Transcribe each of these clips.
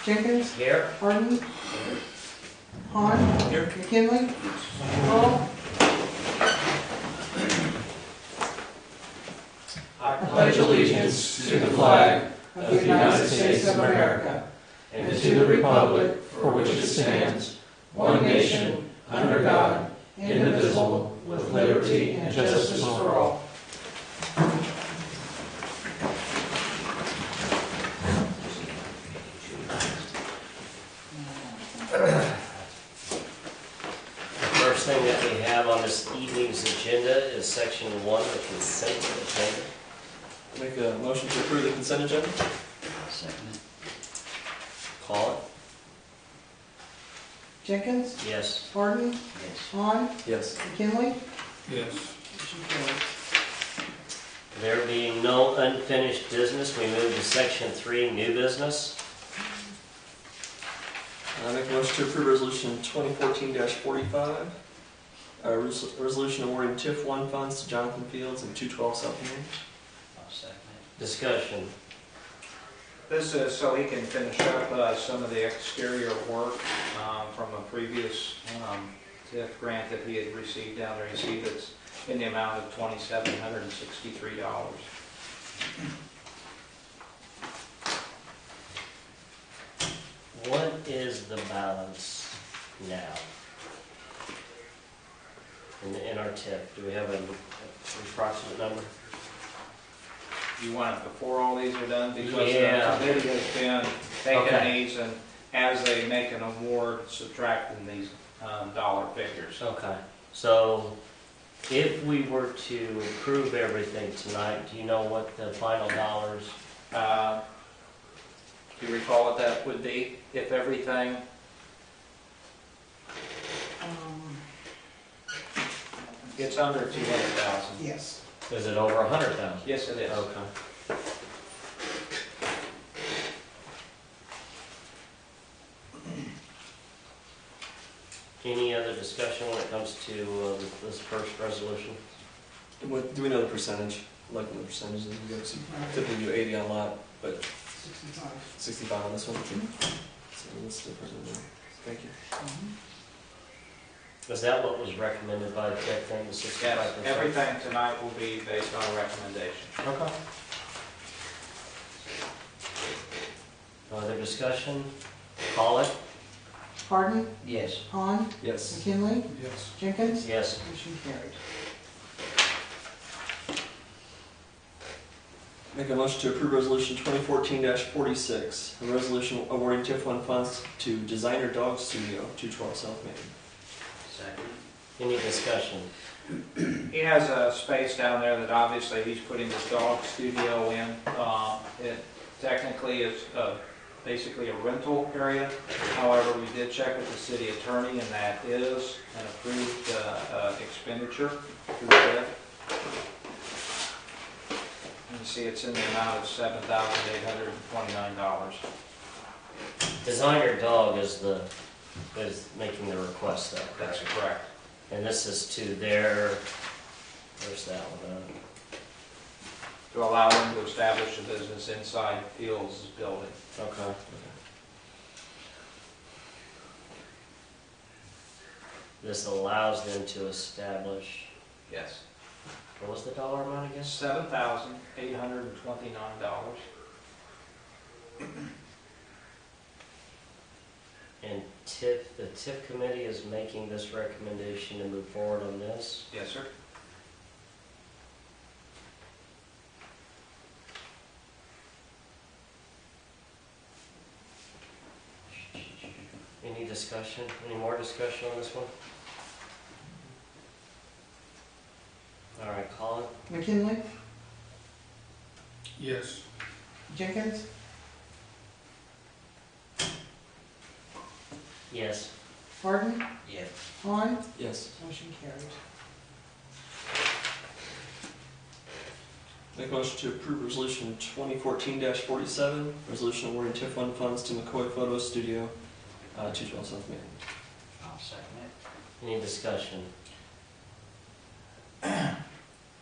Jenkins, Here. Harden, Hahn, Here. McKinley, Kroll. I pledge allegiance to the flag of the United States of America and to the republic for which it stands, one nation, under God, indivisible, with liberty and justice for all. The first thing that we have on this evening's agenda is section 1, the consent agenda. Make a motion to approve the consent agenda. Second. Call it. Jenkins, Yes. Harden, Yes. Hahn, Yes. McKinley, Yes. motion carries. There being no unfinished business, we move to section 3, new business. I make a motion to approve resolution 2014-45. Resolution awarding TIF 1 funds to Jonathan Fields and 212 South Main. I'll second it. Discussion. This is so he can finish up some of the exterior work from a previous TIF grant that he had received down there. You see that's in the amount of $2,763. What is the balance now in our tip? Do we have an approximate number? You want it before all these are done? Because Yeah. the committee has been taking Okay. these and as they make an award, subtracting these dollar figures. Okay. So if we were to approve everything tonight, do you know what the final dollars? Do you recall what that would be if everything? It's under 200,000. Yes. Is it over 100,000? Yes, it is. Okay. Any other discussion when it comes to this first resolution? Do we know the percentage? Like the percentages? We typically do 80 on a lot, but 65. 65 on this one. So that's different than that. Thank you. Is that what was recommended by the tech thing, the 65%? Yes, everything tonight will be based on a recommendation. Okay. Other discussion? Call it. Harden, Yes. Hahn, Yes. McKinley, Yes. Jenkins, Yes. motion carries. Make a motion to approve resolution 2014-46, a resolution awarding TIF 1 funds to Designer Dog Studio, 212 South Main. Second. Any discussion? He has a space down there that obviously he's putting his dog studio in. It technically is basically a rental area. However, we did check with the city attorney and that is an approved expenditure through TIF. You see it's in the amount of $7,829. Designer Dog is making the request though. That's correct. And this is to their, where's that one? To allow them to establish a business inside Fields' building. Okay. This allows them to establish, Yes. what was the dollar amount again? $7,829. And the TIF committee is making this recommendation to move forward on this. Yes, sir. Any discussion? Any more discussion on this one? All right, Colin? McKinley, Yes. Jenkins, Yes. Harden, Yes. Hahn, Yes. motion carries. Make a motion to approve resolution 2014-47, resolution awarding TIF 1 funds to McCoy Photo Studio, 212 South Main. I'll second it. Any discussion?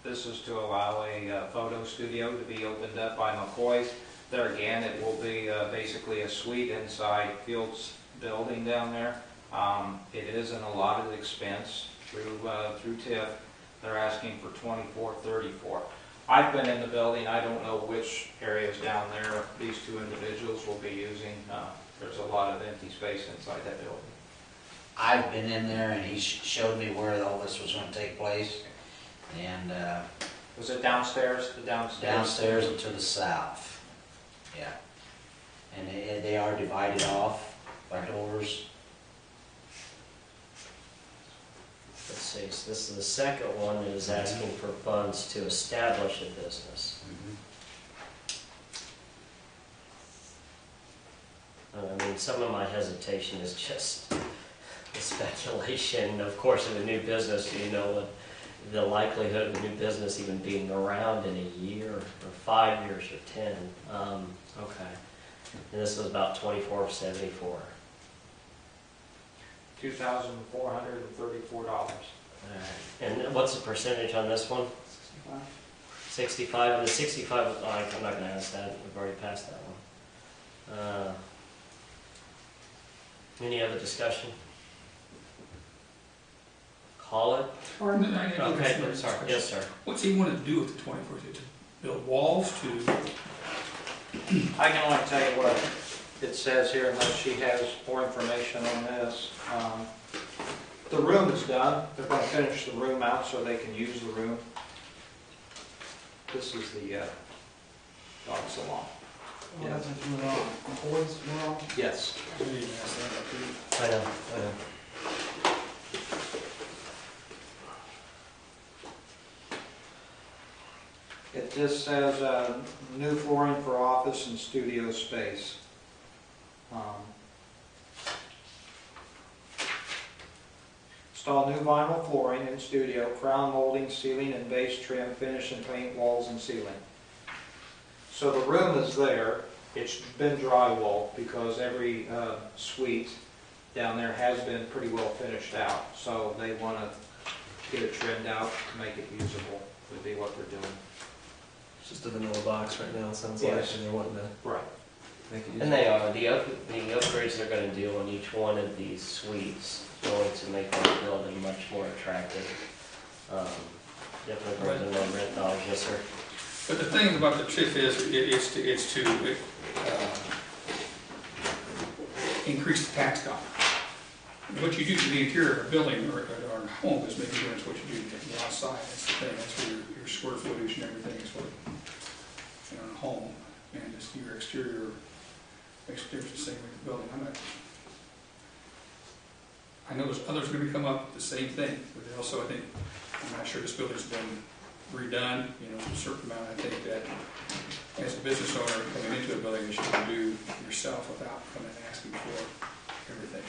This is to allow a photo studio to be opened up by McCoy's. There again, it will be basically a suite inside Fields building down there. It is an allotted expense through TIF. They're asking for $24.34. I've been in the building. I don't know which areas down there these two individuals will be using. There's a lot of empty space inside that building. I've been in there and he showed me where all this was gonna take place. And Was it downstairs? The downstairs and to the south. Yeah. And they are divided off by doors. Let's see, so this is the second one that is asking for funds to establish a business. I mean, some of my hesitation is just the speculation, of course, of a new business. You know, what the likelihood of a new business even being around in a year, or 5 years, or 10. Okay. And this was about $24.74. $2,434. And what's the percentage on this one? 65. And the 65, I'm not going to ask that. We've already passed that one. Any other discussion? Call it? Hardin, Okay, sorry. Yes, sir. What's he want to do with the 24th? To build walls, to? I can only tell you what it says here unless she has more information on this. The room is done. They're going to finish the room out so they can use the room. This is the dog salon. what else is going on? Boys, well, Yes. I know. It just says new flooring for office and studio space. Install new vinyl flooring in studio, crown molding, ceiling and base trim, finish and paint walls and ceiling. So the room is there. It's been drywall because every suite down there has been pretty well finished out. So they want to get it trimmed out to make it usable, would be what they're doing. It's just a vanilla box right now, it sounds Yes. like, and they're wanting to Right. make it And they are. The upgrades they're going to do on each one of these suites is going to make that building much more attractive. Definitely brings in more rent dollars. Yes, sir. But the thing about the TIF is, it's to increase the tax dollar. What you do to the interior of a building or a home is maybe different what you do to the outside. That's the thing. That's where your square footage and everything is what, you know, in a home. And just your exterior makes a difference the same way the building. I know there's others going to come up with the same thing, but also I think, I'm not sure this building's been redone, you know, to a certain amount. I think that as a business owner coming into a building, you should do yourself without coming and asking for everything.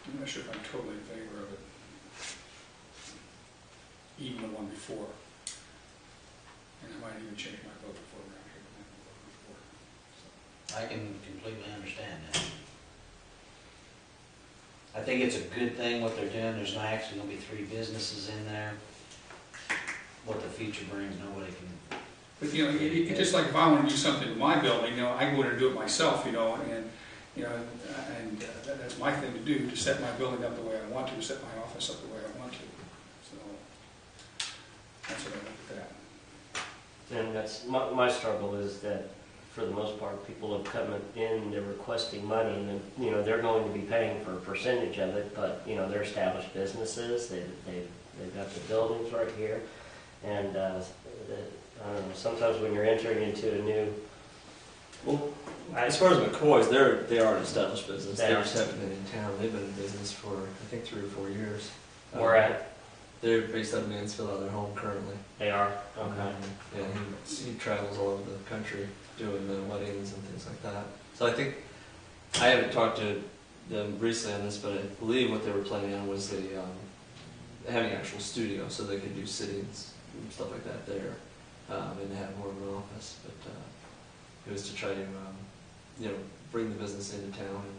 I'm not sure if I'm totally in favor of it, even the one before. And I might even change my vote before around here, but I didn't vote before. So. I can completely understand that. I think it's a good thing what they're doing. There's not actually going to be 3 businesses in there. What the future brings, nobody can. But you know, it's just like if I want to do something in my building, you know, I go in and do it myself, you know, and you know, and that's my thing to do, to set my building up the way I want to, set my office up the way I want to. So that's what I look at that. And that's my struggle is that for the most part, people have come in, they're requesting money, and then, you know, they're going to be paying for a percentage of it, but, you know, they're established businesses, they've got the buildings right here, and, I don't know, sometimes when you're entering into a new... Well, as far as McCoy's, they are an established business. They They are. just haven't been in town. They've been in business for, I think, 3 or 4 years. Where at? They're based out of Mansfield, out of their home currently. They are? Okay. Yeah, he travels all over the country doing the weddings and things like that. So I think, I haven't talked to them recently on this, but I believe what they were planning on was having an actual studio so they could do sittings and stuff like that there, and they have more of an office. But it was to try to, you know, bring the business into town and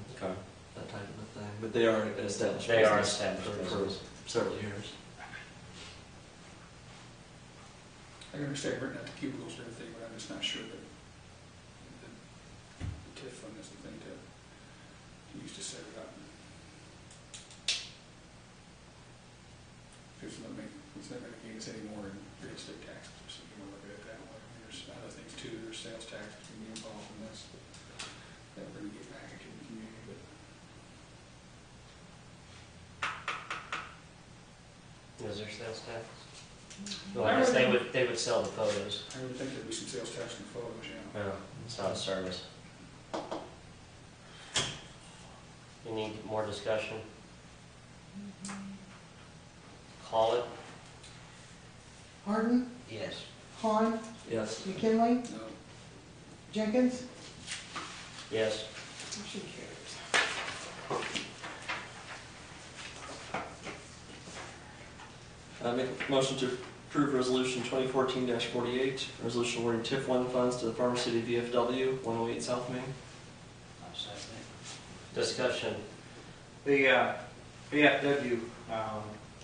that type of a thing. But they are an established They business are established for business. several years. I can understand renting out the cubicles and everything, but I'm just not sure that used to set it up. Because it's not gonna gain us any more in real estate taxes, so you wanna look at it that way. There's other things too, there's sales tax that can be involved in this, that we're gonna get back into the community, but Is there sales tax? Well, I guess they would sell the photos. I would think there'd be some sales tax in the photos, yeah. No, it's not a service. You need more discussion? Call it. Harden, Yes. Han, Yes. McKinley, No, Jenkins, Yes. motion carries. Make a motion to approve resolution 2014-48, resolution awarding TIF 1 funds to the Farmer City VFW, 108 South Main. I'll second it. Discussion. The VFW,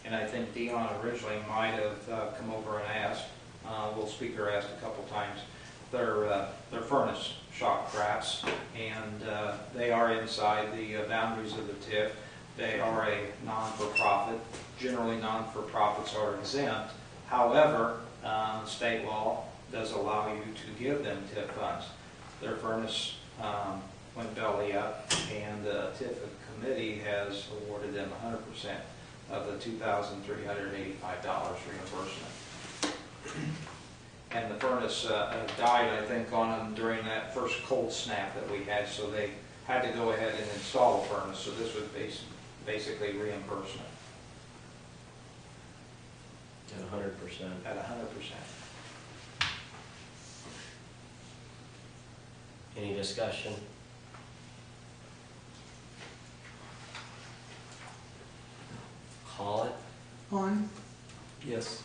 and I think Dion originally might have come over and asked, Will Speaker asked a couple times, their furnace shop cracks, and they are inside the boundaries of the TIF. They are a non-for-profit. Generally, non-for-profits are exempt. However, state law does allow you to give them TIF funds. Their furnace went belly up, and the TIF committee has awarded them 100% of the $2,385 reimbursement. And the furnace died, I think, on them during that first cold snap that we had, so they had to go ahead and install a furnace, so this was basically reimbursement At 100%. at 100%. Any discussion? Call it. Han, Yes.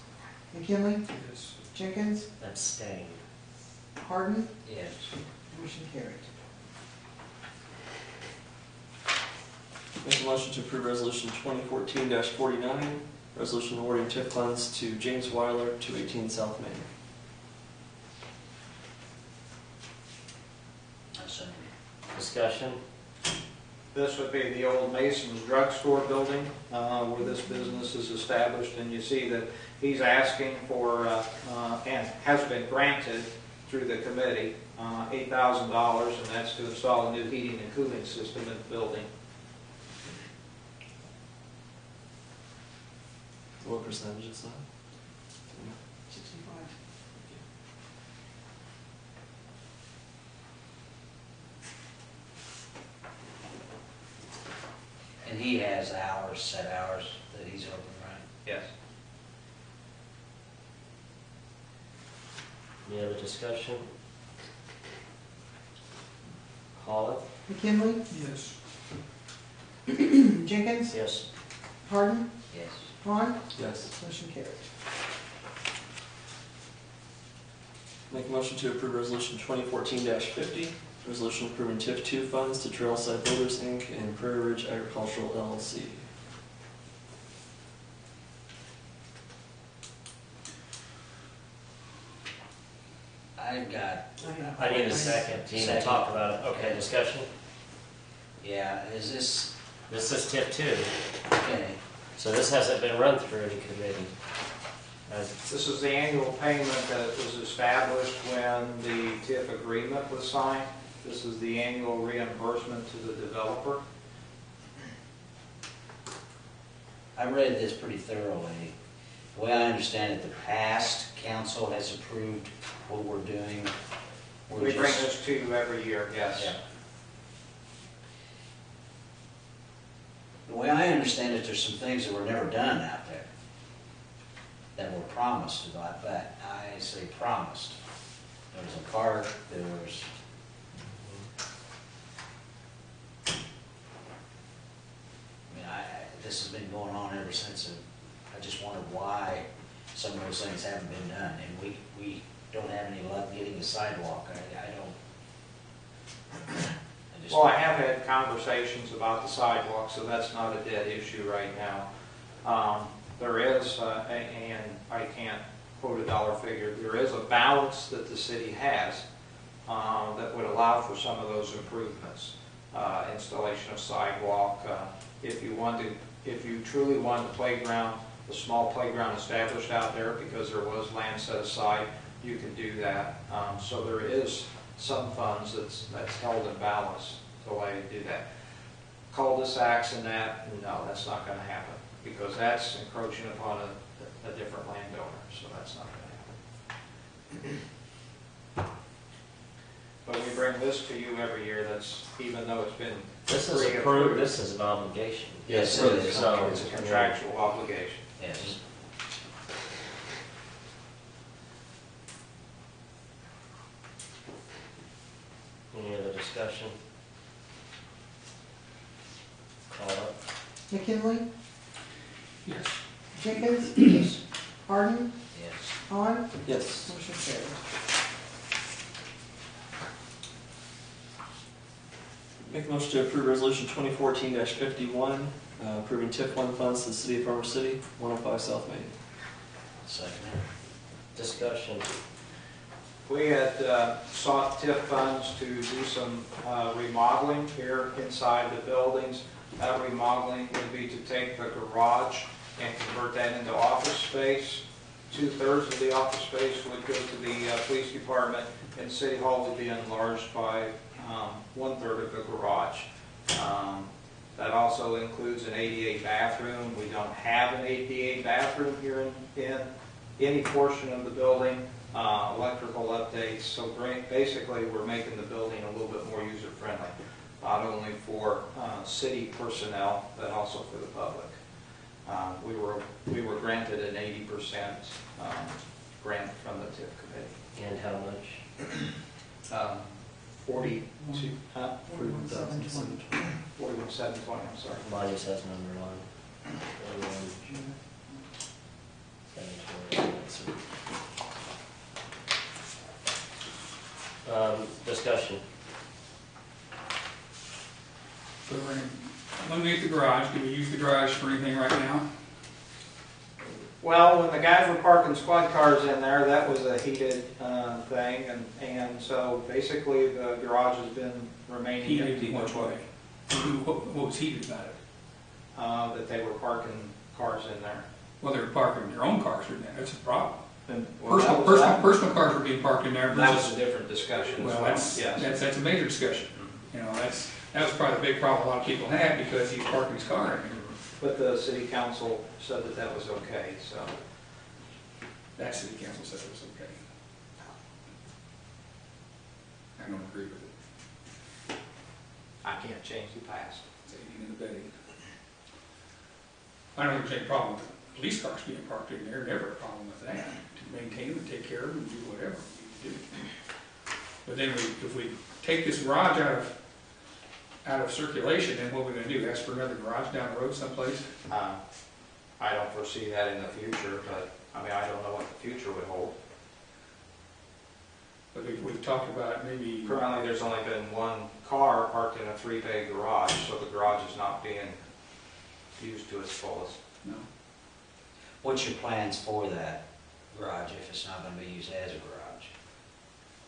McKinley, yes, Jenkins, Abstain. Harden, Yes. motion carried. Make a motion to approve resolution 2014-49, resolution awarding TIF funds to James Weiler, 218 South Main. I'll second it. Discussion. This would be the old Mason's drugstore building where this business is established, and you see that he's asking for, and has been granted through the committee, $8,000, and that's to install a new heating and cooling system in the building. What percentage is that? 65. And he has hours, set hours that he's open, right? Yes. Any other discussion? Call it. McKinley, yes, Jenkins, Yes. Harden, Yes. Han, Yes. motion carried. Make a motion to approve resolution 2014-50, resolution approving TIF 2 funds to Trailside Builders, Inc. and Prairie Ridge Agricultural LLC. I've got, I need a second. You need to talk about it. Okay, discussion. yeah, is this, This is tip 2. okay, So this hasn't been run through any committee. This is the annual payment that was established when the TIF agreement was signed. This is the annual reimbursement to the developer. I read this pretty thoroughly. The way I understand it, the past council has approved what we're doing. We're We bring just- this to you every year, yes. Yeah. The way I understand it, there's some things that were never done out there that were promised, but I say promised. There was a park, there was, I mean, this has been going on ever since, I just wondered why some of those things haven't been done, and we don't have any luck getting a sidewalk, I don't. I just- Well, I have had conversations about the sidewalk, so that's not a dead issue right now. There is, and I can't quote a dollar figure, there is a balance that the city has that would allow for some of those improvements. installation of sidewalk. If you truly want the playground, the small playground established out there, because there was land set aside, you can do that. So there is some funds that's held in balance to allow you to do that. Cul-de-sacs and that, no, that's not going to happen, because that's encroaching upon a different landowner, so that's not going to happen. But we bring this to you every year, that's, even though it's been This is approved, this is an obligation. Yes, it is. So, it's a contractual obligation. Yes. Any other discussion? Call up. McKinley, Yes. Jenkins, Yes. Harden, Yes. Han, Yes. motion carries. Make a motion to approve resolution 2014-51, approving TIF 1 funds to the city of Farmer City, 105 South Main. Second. Discussion. We had sought TIF funds to do some remodeling here inside the buildings. That remodeling would be to take the garage and convert that into office space. 2/3 of the office space would go to the police department, and City Hall would be enlarged by 1/3 of the garage. That also includes an ADA bathroom. We don't have an ADA bathroom here in any portion of the building. Electrical updates, so basically we're making the building a little bit more user-friendly, not only for city personnel, but also for the public. We were granted an 80% grant from the TIF committee. And how much? 42, 41,720. 41,720, I'm sorry. Mine just has an underline. 720. Discussion. So we're going to eliminate the garage. Do we use the garage for anything right now? Well, when the guys were parking squad cars in there, that was a heated thing, and so basically the garage has been remaining Heated empty. in which way? What was heated about it? That they were parking cars in there. Well, they were parking their own cars in there. That's a problem. And, well, that Personal cars were being parked in there. was Versus, a different discussion as well, well. that's a major discussion. You know, that was probably the big problem a lot of people had because he was parking his car in there. But the city council said that that was okay, so. That city council said it was okay. I don't agree with it. I can't change the past. It's aiding and abetting. I don't think there's any problem with police cars being parked in there. Never a problem with that. To maintain them, take care of them, do whatever we need to do. But then if we take this garage out of circulation, then what are we going to do? Ask for another garage down the road someplace? I don't foresee that in the future, but, I mean, I don't know what the future would hold. But we've talked about maybe. Currently, there's only been one car parked in a 3-bay garage, so the garage is not being used to its fullest. No. What's your plans for that garage if it's not going to be used as a garage?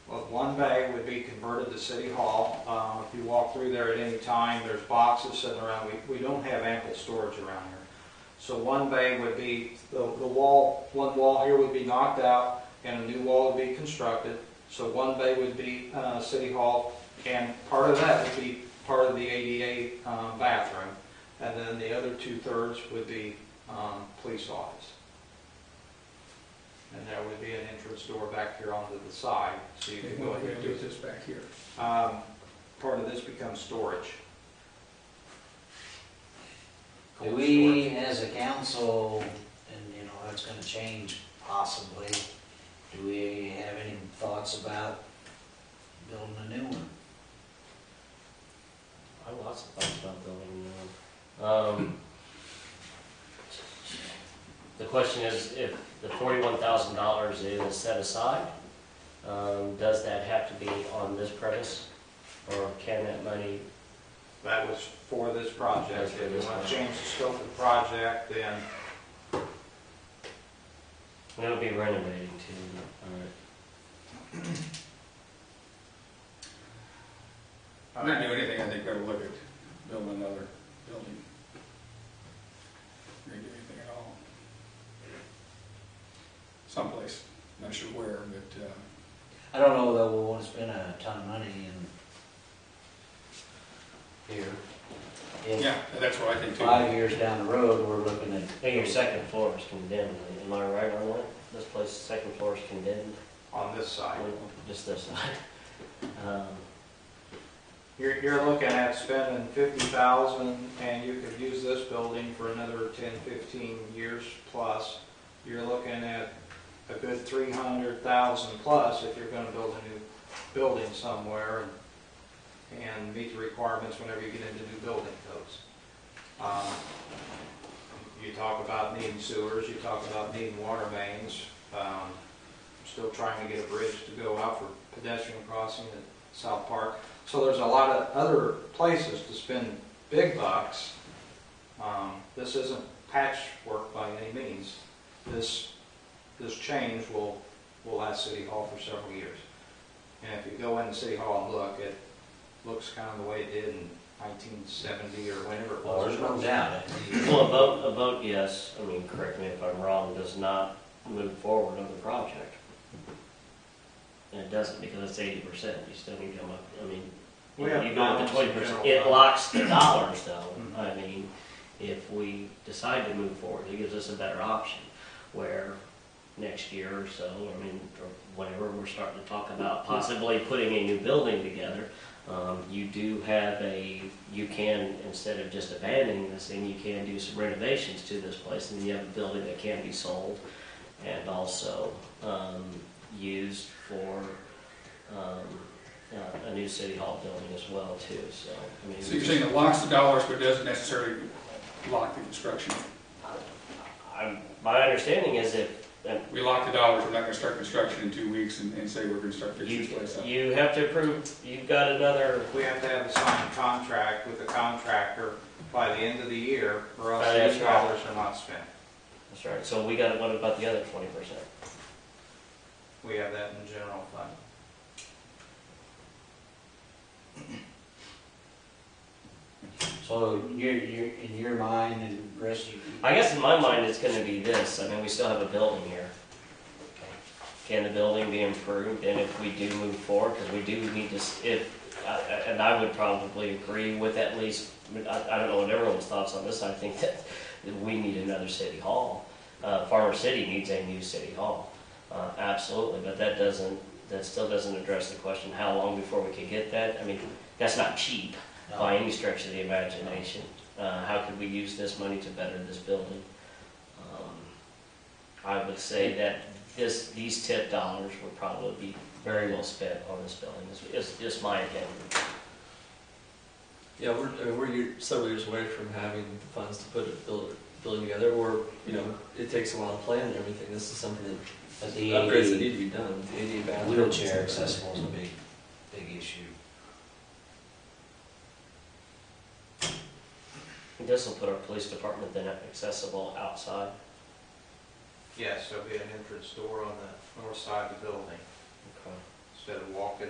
Well, 1 bay would be converted to City Hall. If you walk through there at any time, there's boxes sitting around. We don't have ample storage around here. So 1 bay would be, one wall here would be knocked out and a new wall would be constructed. So 1 bay would be City Hall, and part of that would be part of the ADA bathroom. And then the other 2/3 would be police office. And there would be an entrance door back here onto the side, so you could go What are we ahead going to and do do with this back here? part of this becomes storage. Do we, as a council, and you know, it's going to change possibly, do we have any thoughts about building a new one? I have lots of thoughts about building a new one. The question is, if the $41,000 is set aside, does that have to be on this premise? Or can that money, That was for this project. That's for If this you want to one. change the scope of the project, then it'll be renovating too, alright. If we're gonna do anything, I think we ought to look at building another building. If we're gonna do anything at all. Someplace, not sure where, but, I don't know that we want to spend a ton of money in here. If yeah, that's what I think too. 5 years down the road, we're looking at, I think your second floor is condemned, am I right on that? This place, second floor is condemned, On this side. just this side. You're looking at spending 50,000, and you could use this building for another 10, 15 years plus. You're looking at a good 300,000 plus if you're gonna build a new building somewhere and meet the requirements whenever you get into new building codes. You talk about needing sewers, you talk about needing water mains. Still trying to get a bridge to go out for pedestrian crossing at South Park. So there's a lot of other places to spend big bucks. This isn't patchwork by any means. This change will last City Hall for several years. And if you go into City Hall and look, it looks kind of the way it did in 1970 or whenever it well, was. there's no doubt. Well, a vote yes, I mean, correct me if I'm wrong, does not move forward on the project. And it doesn't because it's 80%, you still need to come up, I mean, We have you go with the balance in 20%, general it fund. locks the dollars though. Mhm. I mean, if we decide to move forward, it gives us a better option, where next year or so, I mean, or whenever we're starting to talk about possibly putting a new building together, you do have you can, instead of just abandoning this thing, you can do some renovations to this place, and you have a building that can be sold and also used for a new City Hall building as well too, so, I mean. So you're saying it locks the dollars, but doesn't necessarily lock the construction? My understanding is if, We lock the dollars, we're not gonna start construction in 2 weeks and say we're gonna start fixing this place up. you have to approve, you've got another, We have to have a signed contract with the contractor by the end of the year, or else That's these right. dollars are not spent. that's right, so we got, what about the other 20%? We have that in the general fund. So you're in your mind and rest you. I guess in my mind, it's gonna be this, I mean, we still have a building here. Can the building be improved, and if we do move forward, because we do need to, and I would probably agree with at least, I don't know what everyone's thoughts on this, I think that we need another city hall. Farmer City needs a new city hall, absolutely, but that still doesn't address the question, how long before we can get that? I mean, that's not cheap by any stretch of the imagination. How could we use this money to better this building? I would say that these tip dollars would probably be very well spent on this building, is just my opinion. Yeah, we're several years away from having the funds to put a building together, or, you know, it takes a while to plan and everything. This is something that, But the upgrades that AD need to be done, the ADA bathrooms. wheelchair accessible is a big issue. This will put our police department then accessible outside. Yes, there'll be an entrance door on the north side of the building. Okay. Instead of walking,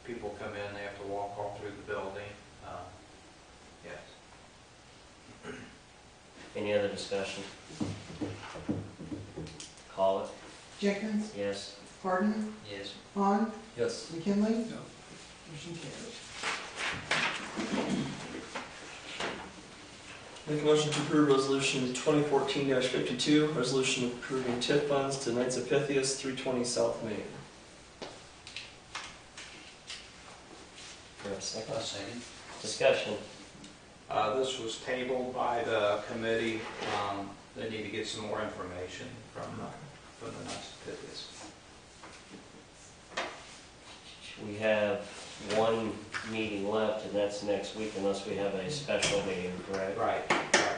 people come in, they have to walk all through the building. Yes. Any other discussion? Call it. Jenkins, Yes. Harding, Yes. Hahn, Yes. McKinley. No. Motion carries. Make a motion to approve resolution 2014-52, resolution approving TIF funds to Knights of Pythias, 320 South Main. For a second. A second. Discussion. This was tabled by the committee. They need to get some more information from the Knights of Pythias. We have one meeting left, and that's next week unless we have a special meeting, correct? Right.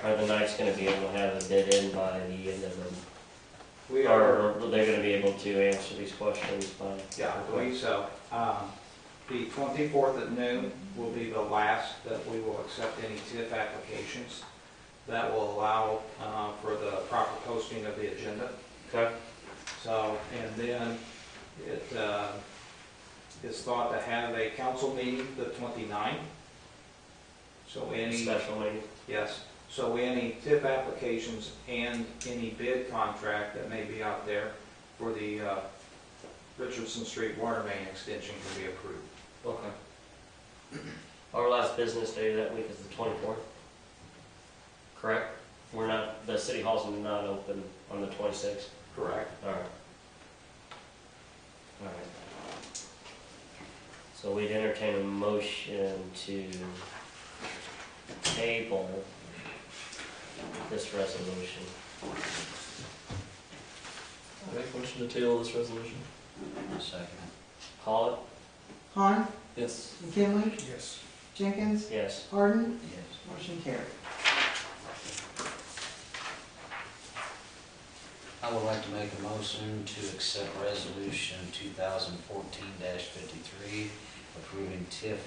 Are the Knights going to be able to have a bid in by the end of the, We are, or are they going to be able to answer these questions by? yeah, I believe so. The 24th at noon will be the last that we will accept any TIF applications. That will allow for the proper posting of the agenda. Okay. So, and then is thought to have a council meeting the 29th. So any, Special meeting. yes, so any TIF applications and any bid contract that may be out there for the Richardson Street water main extension can be approved. Okay. Our last business day that week is the 24th. Correct? We're not, the city hall's not open on the 26th. Correct. All right. All right. So we'd entertain a motion to table this resolution. I make a motion to table this resolution. Second. Call it? Han, Yes. McKinley, Yes. Jenkins, Yes. Harden, Yes. motion carried. I would like to make a motion to accept resolution 2014-53, approving TIF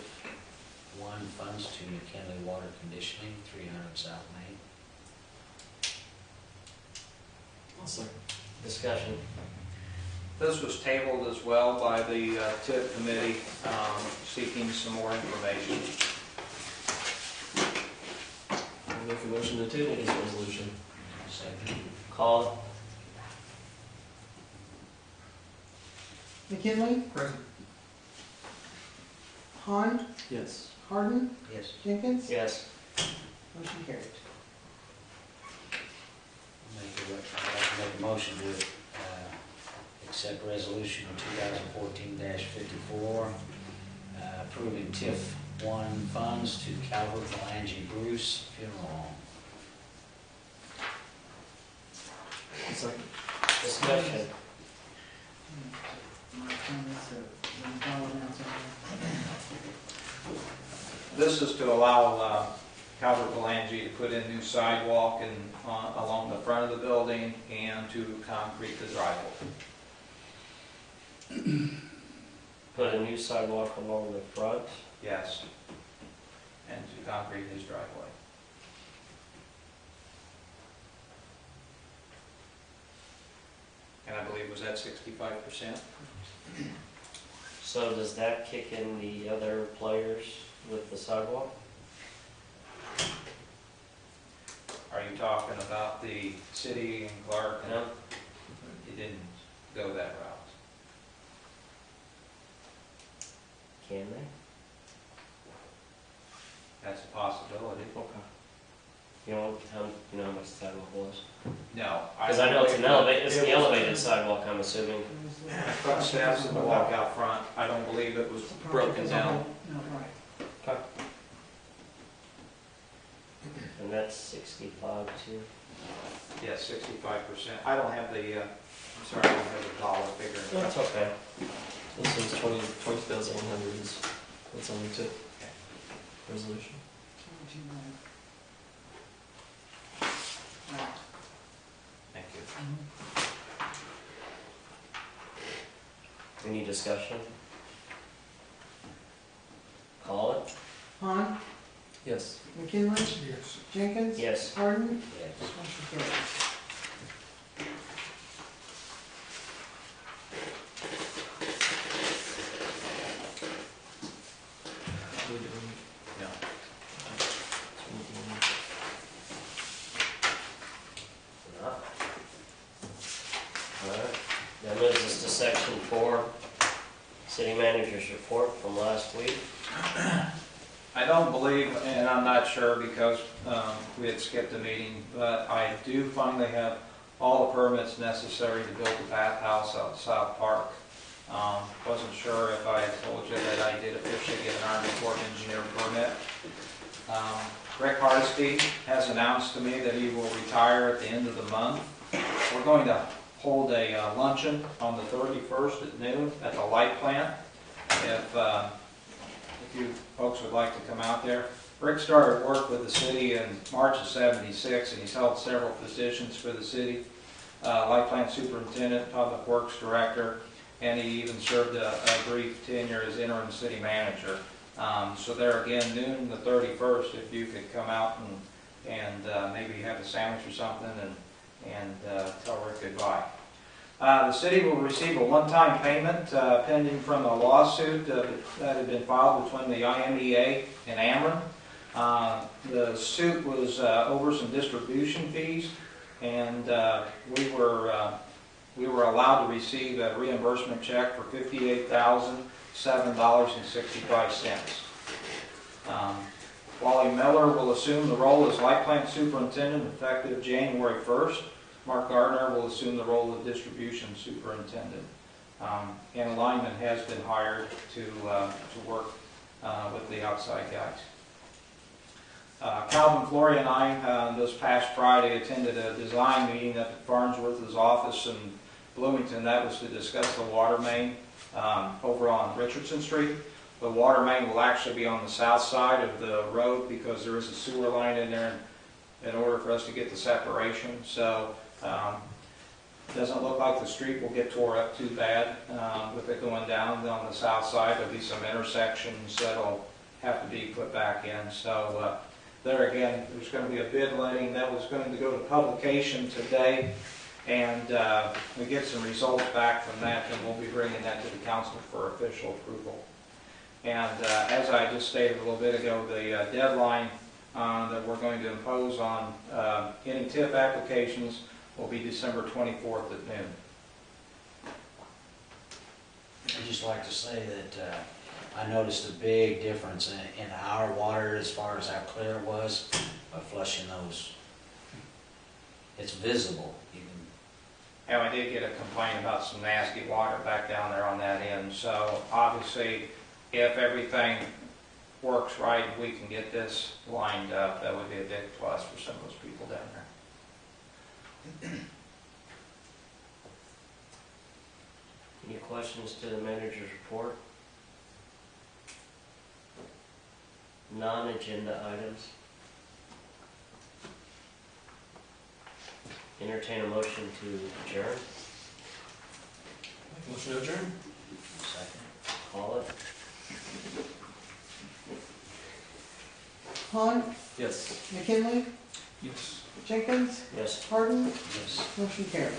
1 funds to McKinley Water Conditioning, 300 South Main. I'll second. Discussion. This was tabled as well by the TIF committee, seeking some more information. I make a motion to table this resolution. Second. Call it? McKinley, Present. Han, Yes. Harden, Yes. Jenkins, Yes. motion carried. I'd like to make a motion to accept resolution 2014-54, approving TIF 1 funds to Calvert Melange Bruce Funeral Home. I'll second. Discussion. This is to allow Calvert Belangi to put in new sidewalk and along the front of the building and to concrete the driveway. Put a new sidewalk along the front. Yes. And to concrete his driveway. And I believe was that 65%? So does that kick in the other players with the sidewalk? Are you talking about the city and Clark? No? You didn't go that route. Can they? That's a possibility. Okay. You know how much the sidewalk was? No. Because I know it's an it's the elevated sidewalk, I'm assuming. Front steps and the walk out front, I don't believe it was broken down. No, right. And that's 65 too. Yes, 65%. I don't have the, I'm sorry, I don't have the dollar figure. in front. That's okay. This is 20,100 is what's on the tip resolution. Thank you. Any discussion? Call it? Han, Yes. McKinley, Yes. Jenkins, Yes. Harden, Yes. motion carried. Yeah. Alright, that moves us to section 4, city manager's report from last week. I don't believe, and I'm not sure because we had skipped a meeting, but I do finally have all the permits necessary to build the bathhouse out at South Park. Wasn't sure if I had told you that I did officially get an Army Corps of Engineer permit. Rick Hardesty has announced to me that he will retire at the end of the month. We're going to hold a luncheon on the 31st at noon at the light plant. If you folks would like to come out there. Rick started work with the city in March of '76, and he's held several positions for the city. Light plant superintendent, public works director, and he even served a brief tenure as interim city manager. So there again, noon the 31st, if you could come out and maybe have a sandwich or something and tell Rick goodbye. The city will receive a one-time payment pending from a lawsuit that had been filed between the IMEA and Ameren. The suit was over some distribution fees, and we were allowed to receive a reimbursement check for $58,007.65. Wally Miller will assume the role as light plant superintendent effective January 1st. Mark Gardner will assume the role of distribution superintendent. And a lineman has been hired to work with the outside guys. Calvin Flory and I, this past Friday, attended a design meeting at Farnsworth's office in Bloomington. That was to discuss the water main over on Richardson Street. The water main will actually be on the south side of the road because there is a sewer line in there in order for us to get the separation. So it doesn't look like the street will get tore up too bad with it going down on the south side. There'll be some intersections that'll have to be put back in. So there again, there's going to be a bid letting that was going to go to publication today, and we get some results back from that, and we'll be bringing that to the council for official approval. And as I just stated a little bit ago, the deadline that we're going to impose on any TIF applications will be December 24th at noon. I'd just like to say that I noticed a big difference in our water as far as how clear it was by flushing those. It's visible. You can. And we did get a complaint about some nasty water back down there on that end. So obviously, if everything works right, we can get this lined up. That would be a big plus for some of those people down there. Any questions to the manager's report? Non-agenda items. Entertain a motion to adjourn. Motion to adjourn? Second. Call it. Han, Yes. McKinley, Yes. Jenkins, Yes. Harden, Yes. motion carried.